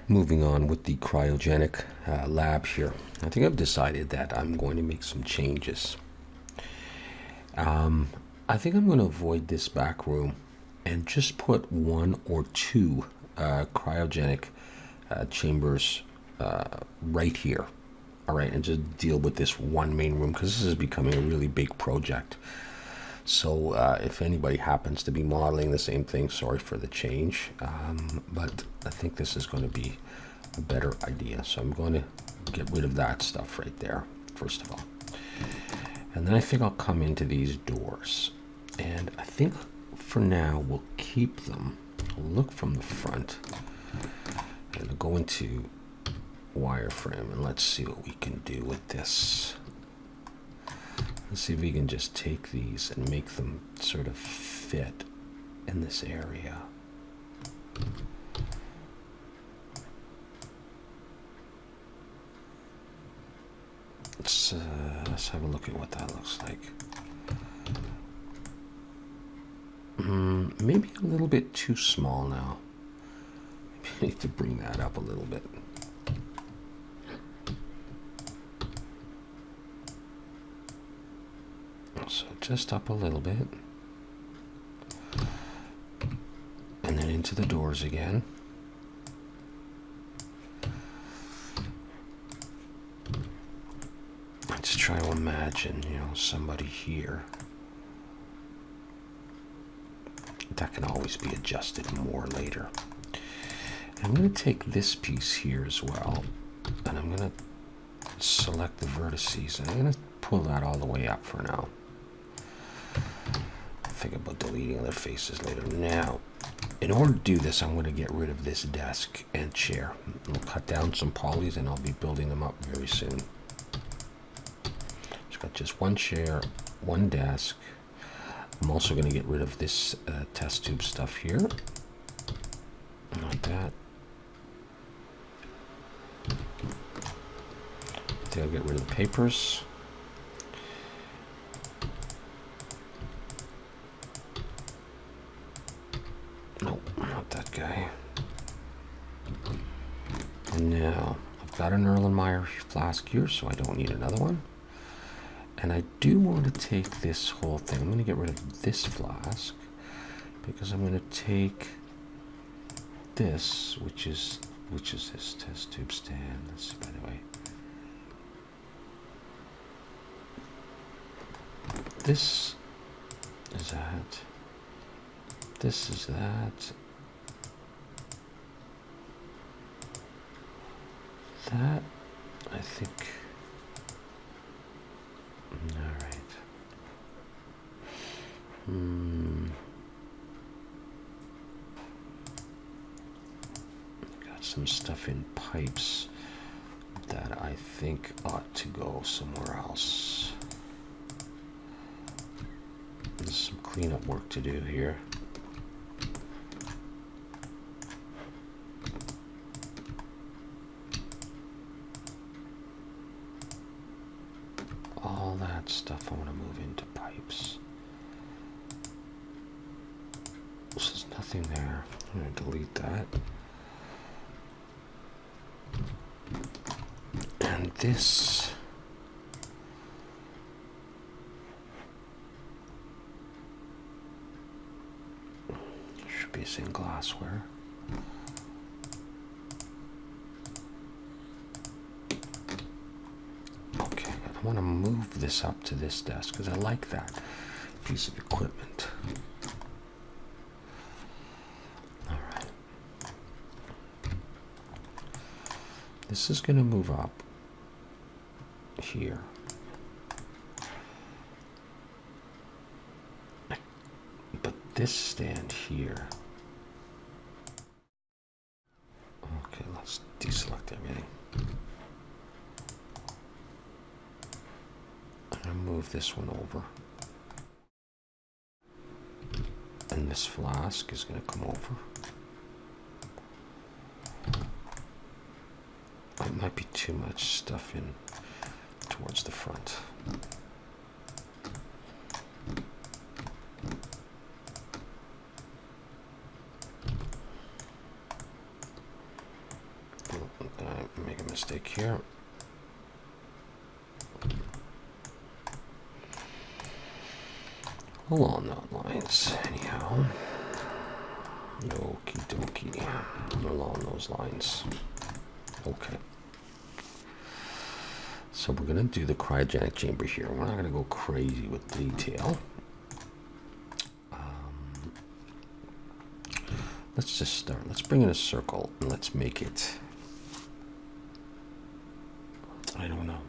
moving on with the cryogenic lab here. I think I've decided that I'm going to make some changes. I think I'm going to avoid this back room and just put one or two cryogenic chambers right here. All right, and just deal with this one main room because this is becoming a really big project. So if anybody happens to be modeling the same thing, sorry for the change, but I think this is going to be a better idea. So I'm going to get rid of that stuff right there, first of all. And then I think I'll come into these doors. And I think for now we'll keep them. I'll look from the front. And I'll go into wireframe and let's see what we can do with this. Let's see if we can just take these and make them sort of fit in this area. Let's have a look at what that looks like. Maybe a little bit too small now. Maybe I need to bring that up a little bit. So just up a little bit. And then into the doors again. Let's try to imagine, somebody here. That can always be adjusted more later. I'm going to take this piece here as well, and I'm going to select the vertices, and I'm going to pull that all the way up for now. Think about deleting their faces later. Now, in order to do this, I'm going to get rid of this desk and chair. I'll cut down some polys, and I'll be building them up very soon. It's got just one chair, one desk. I'm also going to get rid of this test tube stuff here. Like that. I think I'll get rid of the papers. Nope, not that guy. And now, I've got an Erlenmeyer flask here, so I don't need another one. And I do want to take this whole thing. I'm going to get rid of this flask because I'm going to take this, which is this test tube stand. Let's see, by the way. This is that. This is that. That, I think. All right. Got some stuff in pipes that I think ought to go somewhere else. There's some cleanup work to do here. All that stuff I want to move into pipes. So there's nothing there. I'm going to delete that. And this should be in glassware. Okay, I want to move this up to this desk because I like that piece of equipment. All right. This is going to move up here. But this stand here. Okay, let's deselect everything. I'm going to move this one over. And this flask is going to come over. It might be too much stuff in towards the front. here. Along those lines, anyhow. Okie dokie. Along those lines. Okay. So we're going to do the cryogenic chamber here. We're not going to go crazy with detail. Let's just start. Let's bring in a circle and let's make it, I don't know,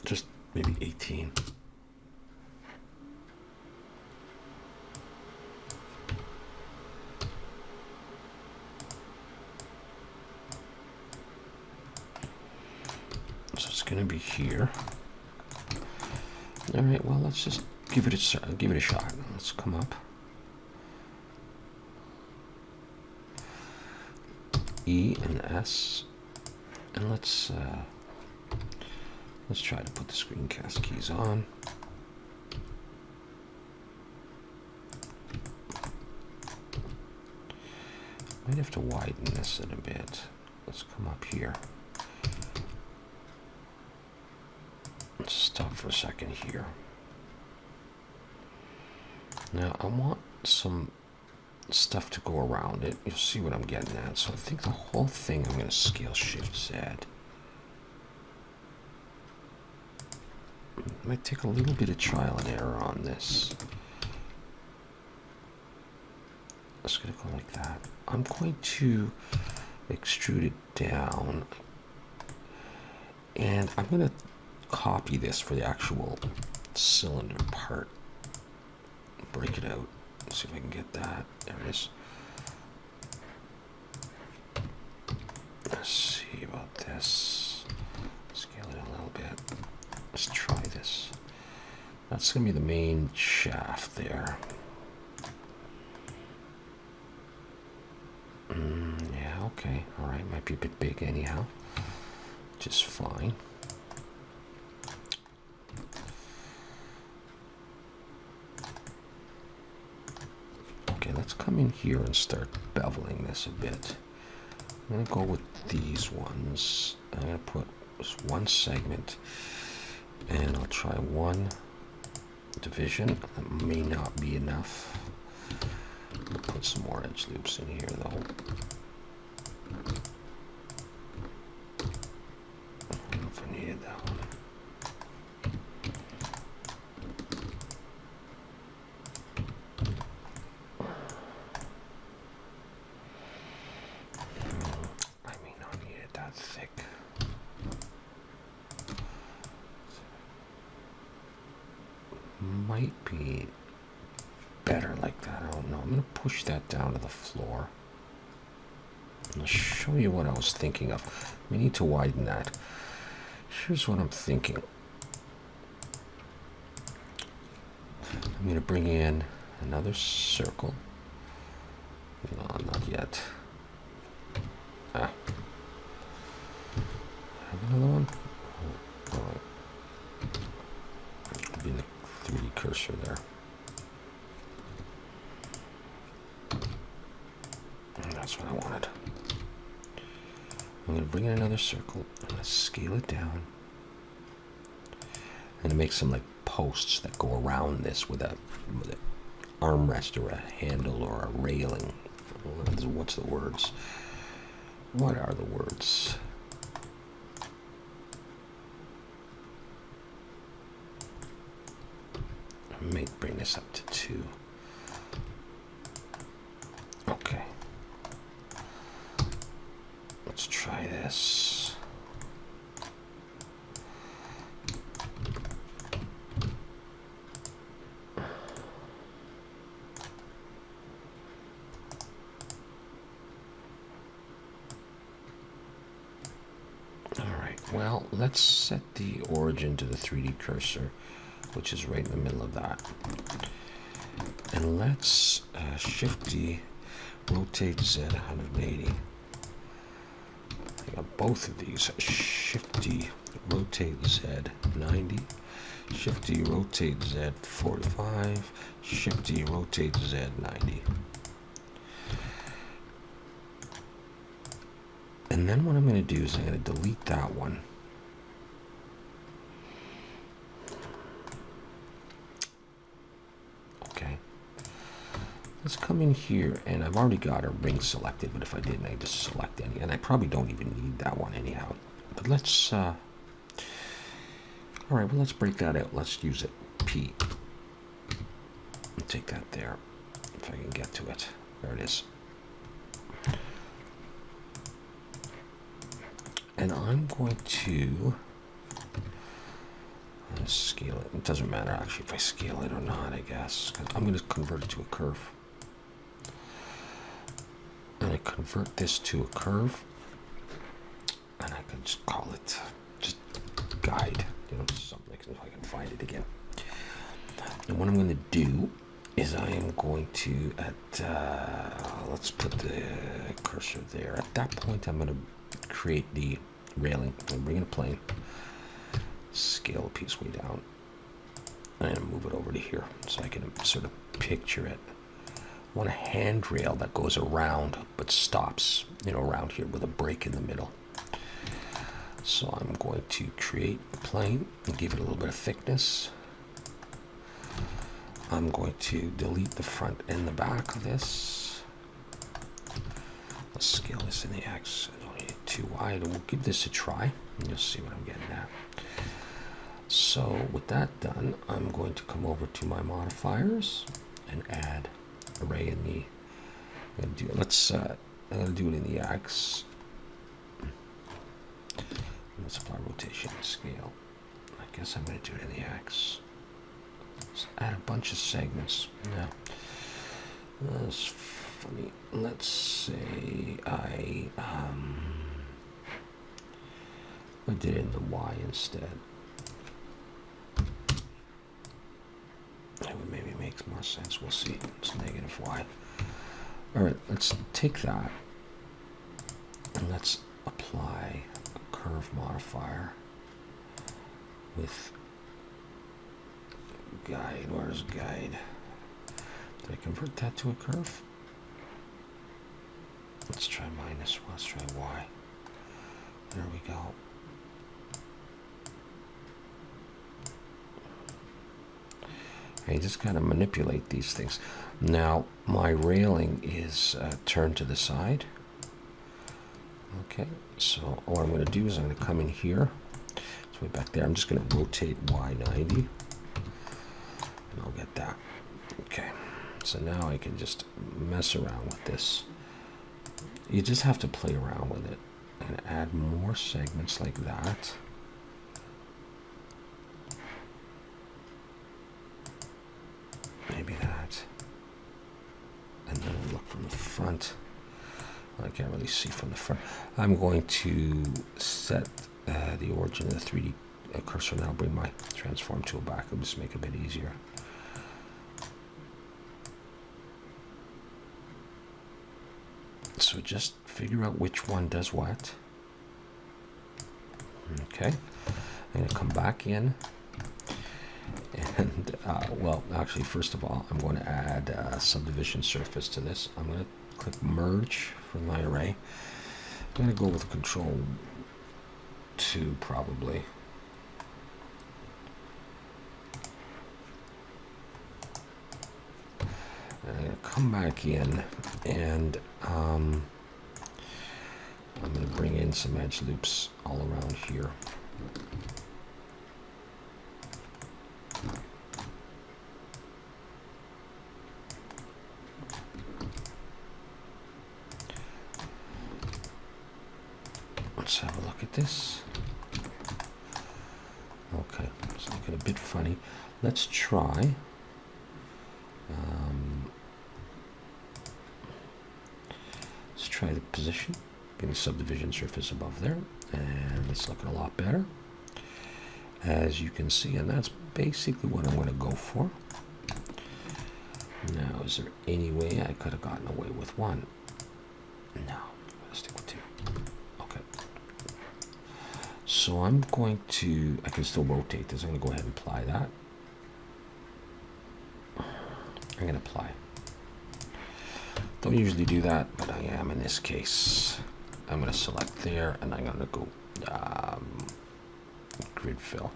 just maybe 18. So it's going to be here. All right, well, let's just give it a shot. Let's come up. E and S, and let's try to put the screencast keys on. Might have to widen this a bit. Let's come up here. Let's stop for a second here. Now I want some stuff to go around it. You'll see what I'm getting at. So I think the whole thing I'm going to scale Shift Z. Might take a little bit of trial and error on this. It's going to go like that. I'm going to extrude it down, and I'm going to copy this for the actual cylinder part. Break it out. Let's see if I can get that. There it is. Let's see about this. Scale it a little bit. Let's try this. That's going to be the main shaft there. Yeah, okay. All right. Might be a bit big anyhow. Just fine. Okay, let's come in here and start beveling this a bit. I'm going to go with these ones. I'm going to put just one segment, and I'll try one division. That may not be enough. I'll put some more edge loops in here, though. I don't know if I needed that one. Might be better like that. I don't know. I'm going to push that down to the floor. I'll show you what I was thinking of. We need to widen that. Here's what I'm thinking. I'm going to bring in another circle. No, not yet. Have another one? Oh, all right. Be in the 3D cursor there. And that's what I wanted. I'm going to bring in another circle. I'm going to scale it down. And to make some like posts that go around this with an armrest or a handle or a railing. What's the words? What are the words? I may bring this up to 2. Okay. Let's try this. All right, well, let's set the origin to the 3D cursor, which is right in the middle of that. And let's Shift D, rotate Z 180. I got both of these. Shift D, rotate Z 90. Shift D, rotate Z 45. Shift D, rotate Z 90. And then what I'm going to do is I'm going to delete that one. Okay. Let's come in here, and I've already got a ring selected, but if I didn't, I just select any, and I probably don't even need that one anyhow. But let's, all right, well, let's break that out. Let's use it, P. And take that there, if I can get to it. There it is. And I'm going to scale it. It doesn't matter, actually, if I scale it or not, I guess, because I'm going to convert it to a curve. And I convert this to a curve, and I can just call it just guide, you know, something, if I can find it again. And what I'm going to do is I am going to, let's put the cursor there. At that point, I'm going to create the railing. I'm bringing a plane, scale a piece way down, and move it over to here so I can sort of picture it. I want a handrail that goes around but stops, you know, around here with a break in the middle. So I'm going to create a plane and give it a little bit of thickness. I'm going to delete the front and the back of this. Let's scale this in the X. I don't need it too wide. We'll give this a try, and you'll see what I'm getting at. So with that done, I'm going to come over to my modifiers and add array in the. I'm going to do it in the X. Let's apply rotation and scale. I guess I'm going to do it in the X. Let's add a bunch of segments. Now, that's funny. Let's say I did it in the Y instead. That would maybe make more sense. We'll see. It's negative Y. All right, let's take that and let's apply a curve modifier with guide. Where's guide? Did I convert that to a curve? Let's try minus. Let's try Y. There we go. I just kind of manipulate these things. Now my railing is turned to the side. Okay, so what I'm going to do is I'm going to come in here. It's way back there. I'm just going to rotate Y90. And I'll get that. Okay, so now I can just mess around with this. You just have to play around with it and add more segments like that. Maybe that. And then I'll look from the front. I can't really see from the front. I'm going to set the origin of the 3D cursor, and I'll bring my transform tool back. It'll just make it a bit easier. So just figure out which one does what. Okay. I'm going to come back in. And, well, actually, first of all, I'm going to add a subdivision surface to this. I'm going to click merge for my array. I'm going to go with control 2 probably. And I'm going to come back in, and I'm going to bring in some edge loops all around here. Let's have a look at this. Okay, it's looking a bit funny. Let's try. Let's try the position. Getting subdivision surface above there, and it's looking a lot better, as you can see. And that's basically what I'm going to go for. Now, is there any way I could have gotten away with one? No, let's stick with 2. Okay. So I'm going to, I can still rotate this. I'm going to go ahead and apply that. I'm going to apply. Don't usually do that, but I am in this case. I'm going to select there, and I'm going to go grid fill.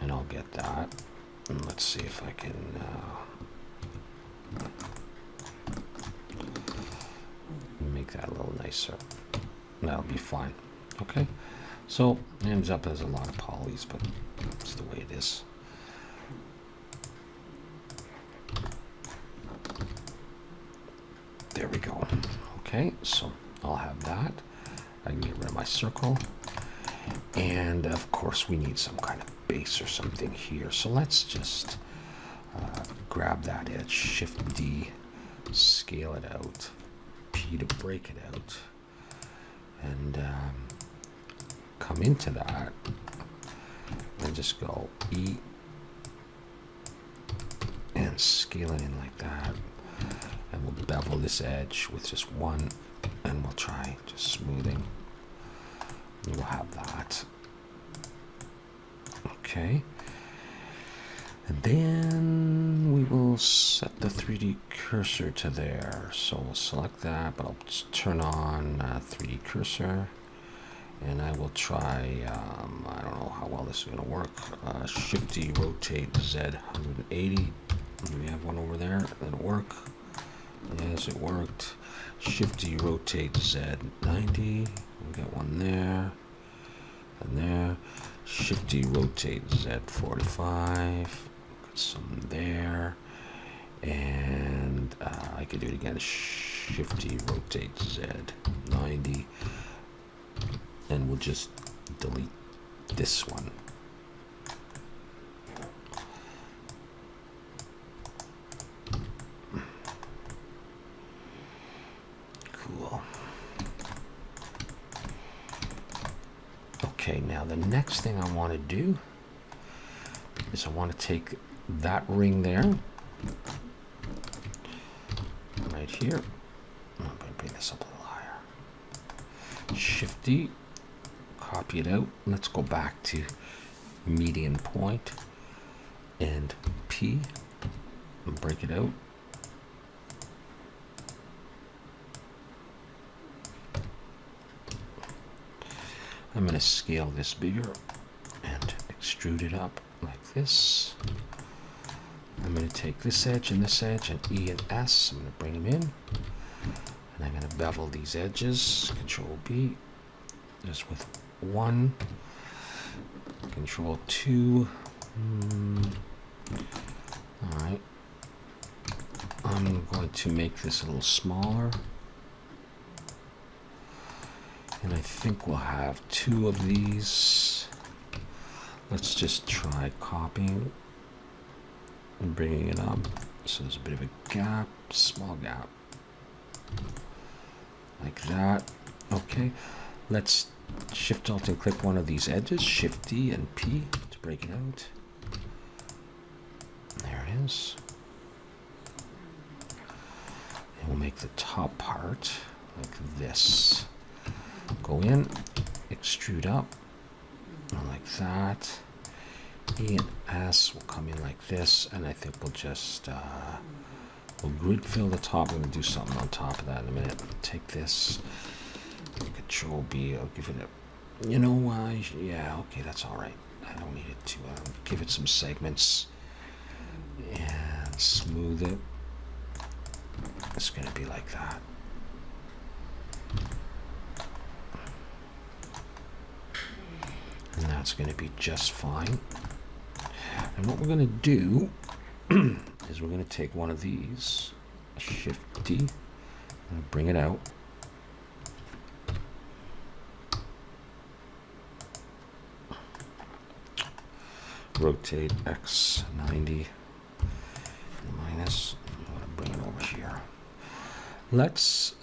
And I'll get that. And let's see if I can make that a little nicer. That'll be fine. Okay, so it ends up as a lot of polys, but it's the way it is. There we go. Okay, so I'll have that. I can get rid of my circle. And of course we need some kind of base or something here. So let's just grab that edge, Shift D, scale it out, P to break it out, and come into that and just go E and scale it in like that. And we'll bevel this edge with just one, and we'll try just smoothing. We'll have that. Okay. And then we will set the 3D cursor to there. So we'll select that, but I'll just turn on 3D cursor. And I will try, I don't know how well this is going to work. Shift D, rotate Z 180. Do we have one over there? Did it work? Yes, it worked. Shift D, rotate Z 90. We got one there. And there. Shift D, rotate Z 45. Got some there. And I could do it again. Shift D, rotate Z 90. And we'll just delete this one. Cool. Okay, now the next thing I want to do is I want to take that ring there, right here. I'm going to bring this up a little higher. Shift D, copy it out. Let's go back to median point and P and break it out. I'm going to scale this bigger and extrude it up like this. I'm going to take this edge and E and S. I'm going to bring them in. And I'm going to bevel these edges. Control B. Just with one. Control 2. Alright. I'm going to make this a little smaller. And I think we'll have 2 of these. Let's just try copying and bringing it up. So there's a bit of a gap, small gap. Like that. Okay. Let's Shift Alt and click one of these edges. Shift D and P to break it out. There it is. And we'll make the top part like this. Go in, extrude up, like that. E and S will come in like this, and I think we'll just we'll grid fill the top. I'm gonna do something on top of that in a minute. Take this, Control B. I'll give it a, you know why? Yeah, okay, that's all right. I don't need it to give it some segments and smooth it. It's gonna be like that. And that's going to be just fine. And what we're going to do is we're going to take one of these, Shift D, and bring it out. Rotate X 90 minus. I'm going to bring it over here. Let's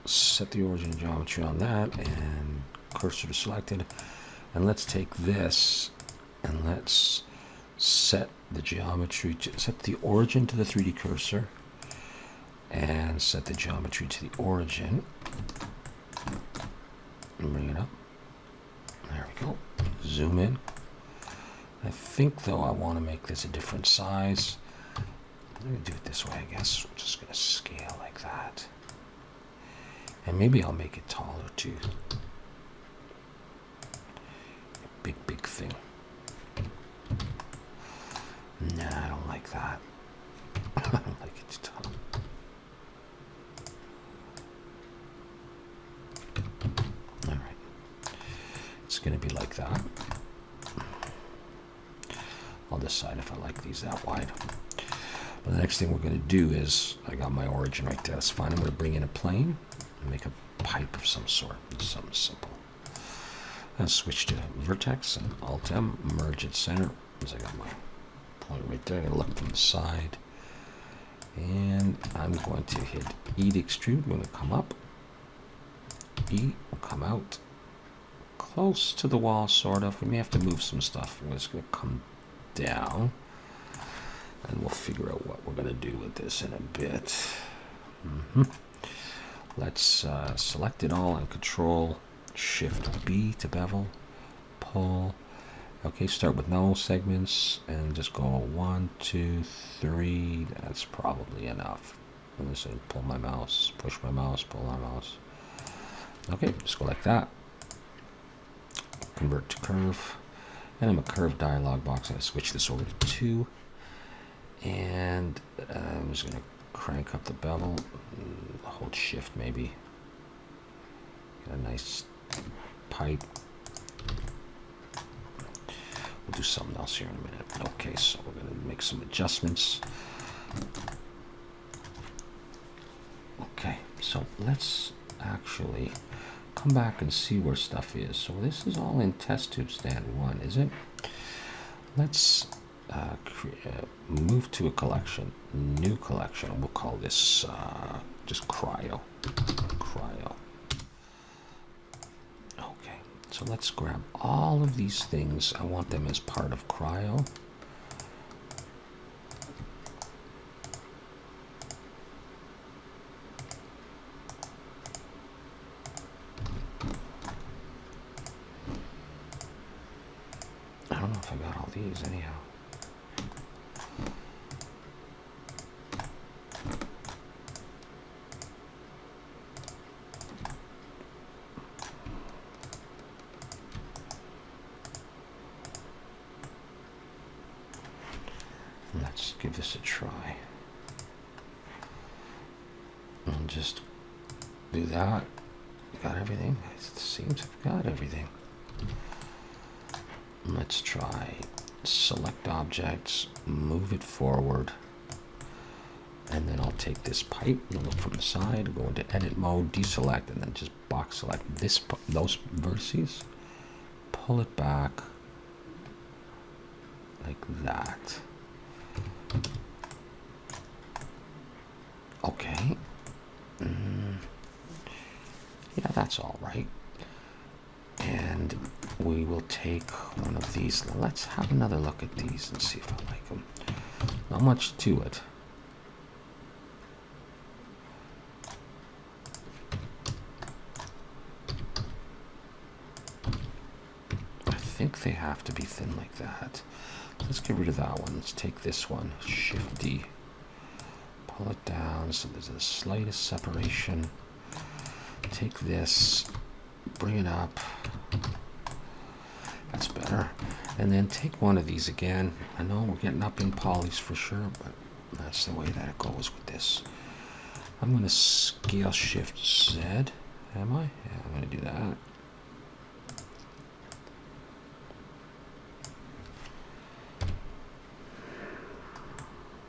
set the origin geometry on that and cursor to selected, and let's take this and let's set the geometry to set the origin to the 3D cursor and set the geometry to the origin and bring it up. There we go. Zoom in. I think though I want to make this a different size. I'm going to do it this way, I guess. I'm just going to scale like that. And maybe I'll make it taller too. A big, big thing. Nah, I don't like that. I don't like it too tall. All right. It's going to be like that. I'll decide if I like these that wide. But the next thing we're going to do is, I got my origin right there. That's fine. I'm going to bring in a plane and make a pipe of some sort. Something simple. I'll switch to vertex and Alt-M, merge at center. Because I got my point right there. I'm going to look from the side. And I'm going to hit E to extrude. I'm going to come up. E will come out. Close to the wall, sort of. We may have to move some stuff. We're just going to come down. And we'll figure out what we're going to do with this in a bit. Let's select it all and Control Shift B to bevel, pull. Okay, start with no segments and just go 1, 2, 3. That's probably enough. I'm just going to pull my mouse, push my mouse, pull my mouse. Okay, just go like that. Convert to curve. And I'm a curve dialog box. I'm going to switch this over to 2. And I'm just going to crank up the bevel, hold shift maybe. Get a nice pipe. We'll do something else here in a minute. Okay, so we're going to make some adjustments. Okay, so let's actually come back and see where stuff is. So this is all in test tube stand 1, is it? Let's move to a collection, new collection. We'll call this just cryo. Okay, so let's grab all of these things. I want them as part of cryo. I don't know if I got all these anyhow. Let's give this a try. And just do that. Got everything? It seems I've got everything. Let's try select objects, move it forward, and then I'll take this pipe and look from the side, go into edit mode, deselect, and then just box select those vertices, pull it back like that. Okay. Yeah, that's all right. And we will take one of these. Let's have another look at these and see if I like them. Not much to it. I think they have to be thin like that. Let's get rid of that one. Let's take this one. Shift D. Pull it down so there's the slightest separation. Take this, bring it up. That's better. And then take one of these again. I know we're getting up in polys for sure, but that's the way that it goes with this. I'm going to scale Shift Z. Am I? Yeah, I'm going to do that.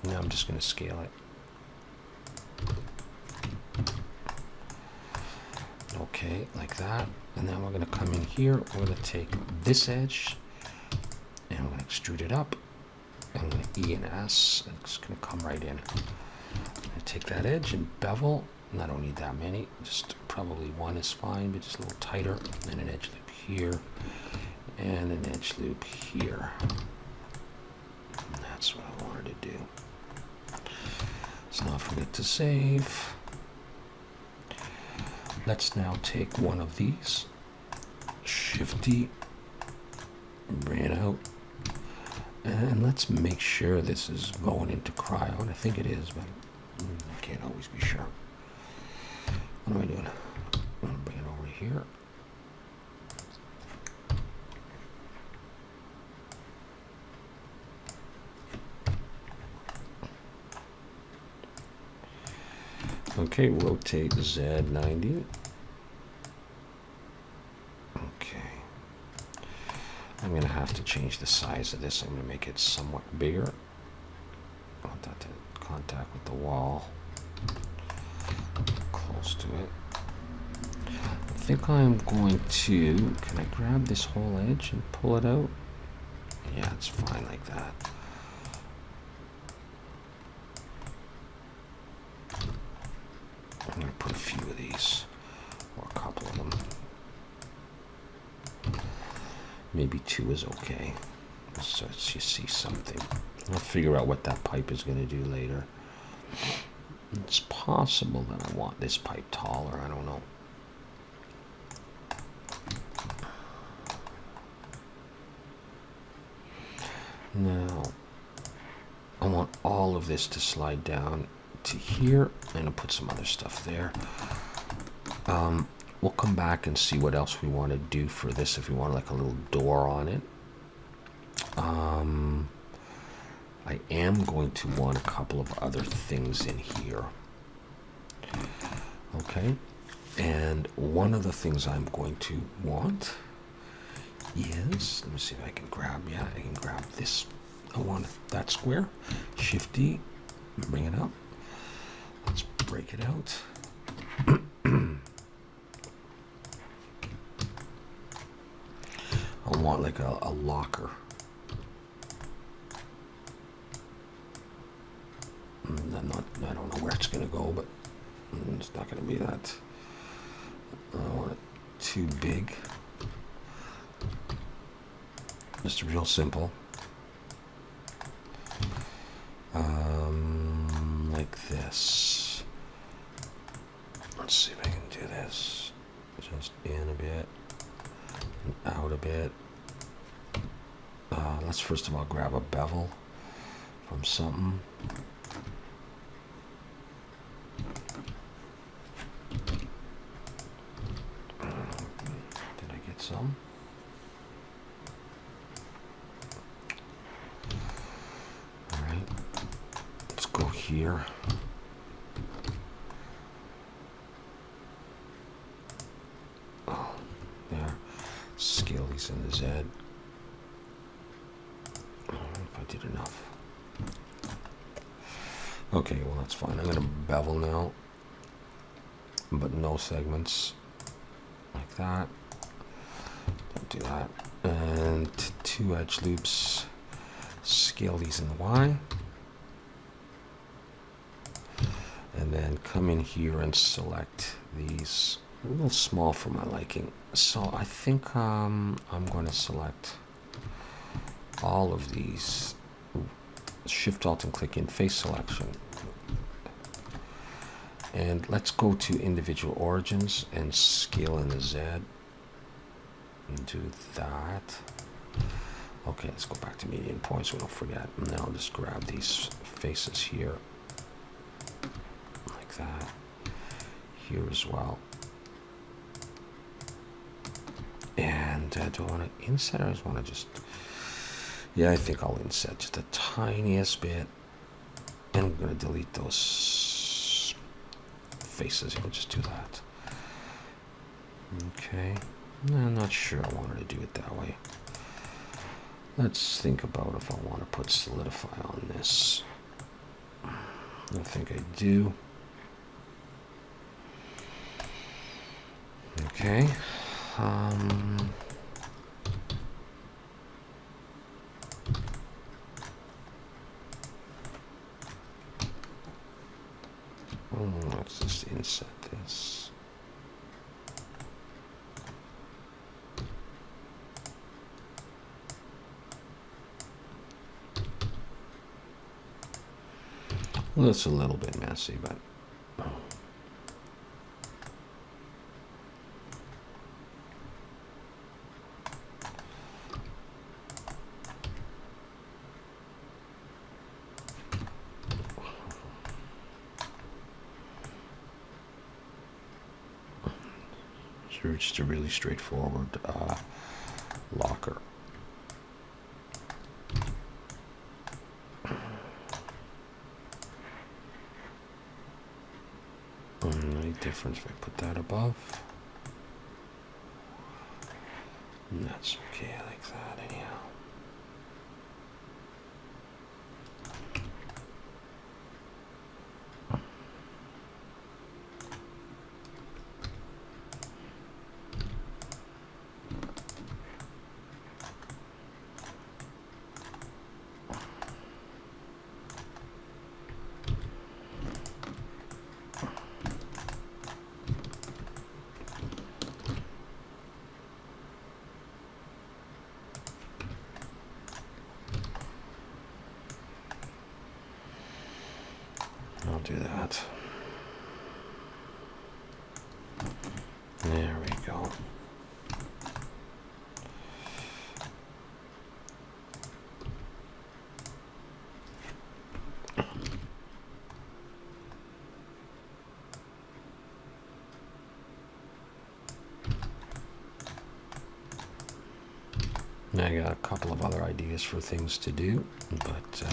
Now I'm just going to scale it. Okay, like that. And then we're going to come in here. We're going to take this edge and I'm going to extrude it up. I'm going to E and S, and it's going to come right in. I'm going to take that edge and bevel. And I don't need that many. Just probably one is fine, but just a little tighter. And an edge loop here. And an edge loop here. And that's what I wanted to do. So now forget to save. Let's now take one of these, Shift D, bring it out, And let's make sure this is going into cryo, and I think it is, but I can't always be sure. What am I doing? I'm going to bring it over here. Okay, rotate Z90. Okay. I'm going to have to change the size of this. I'm going to make it somewhat bigger. I want that to contact with the wall. Close to it. I think I'm going to... Can I grab this whole edge and pull it out? Yeah, it's fine like that. I'm going to put a few of these, or a couple of them. Maybe 2 is okay. So you see something. I'll figure out what that pipe is going to do later. It's possible that I want this pipe taller. I don't know. Now, I want all of this to slide down to here, and I'll put some other stuff there. We'll come back and see what else we want to do for this, if we want like a little door on it. I am going to want a couple of other things in here. Okay, and one of the things I'm going to want is, let me see if I can grab, yeah, I can grab this. I want that square, Shift-D, bring it up. Let's break it out. I want like a locker. I don't know where it's going to go, but it's not going to be that. I don't want it too big. Just real simple. Like this. Let's see if I can do this. Just in a bit, and out a bit. Let's first of all grab a bevel from something. Did I get some? All right. Let's go here. Oh, there. Scale these in the Z. If I did enough. Okay, well that's fine. I'm going to bevel now, but no segments like that. Don't do that. And 2 edge loops. Scale these in the Y. And then come in here and select these. A little small for my liking. So I think I'm going to select all of these. Shift Alt and click in face selection. And let's go to individual origins and scale in the Z. And do that. Okay, let's go back to median points so we don't forget. And then I'll just grab these faces here. Like that. Here as well. And do I want to inset or I just want to just... Yeah, I think I'll inset just the tiniest bit. And I'm going to delete those faces. I'll just do that. Okay. I'm not sure I wanted to do it that way. Let's think about if I want to put solidify on this. I think I do. Okay. Let's just inset this. Well, it's a little bit messy, but through. Just a really straightforward locker. Any difference if I put that above? And that's okay like that anyhow. I'll do that. There we go. Now I got a couple of other ideas for things to do, but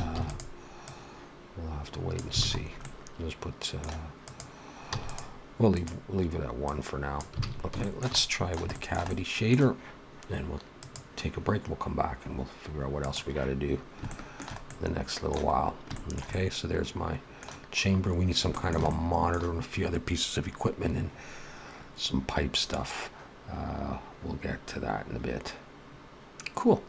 we'll have to wait and see. Let's put, we'll leave it at 1 for now. Okay, let's try with the cavity shader, and we'll take a break. We'll come back and we'll figure out what else we got to do the next little while. Okay, so there's my chamber. We need some kind of a monitor and a few other pieces of equipment and some pipe stuff. We'll get to that in a bit. Cool.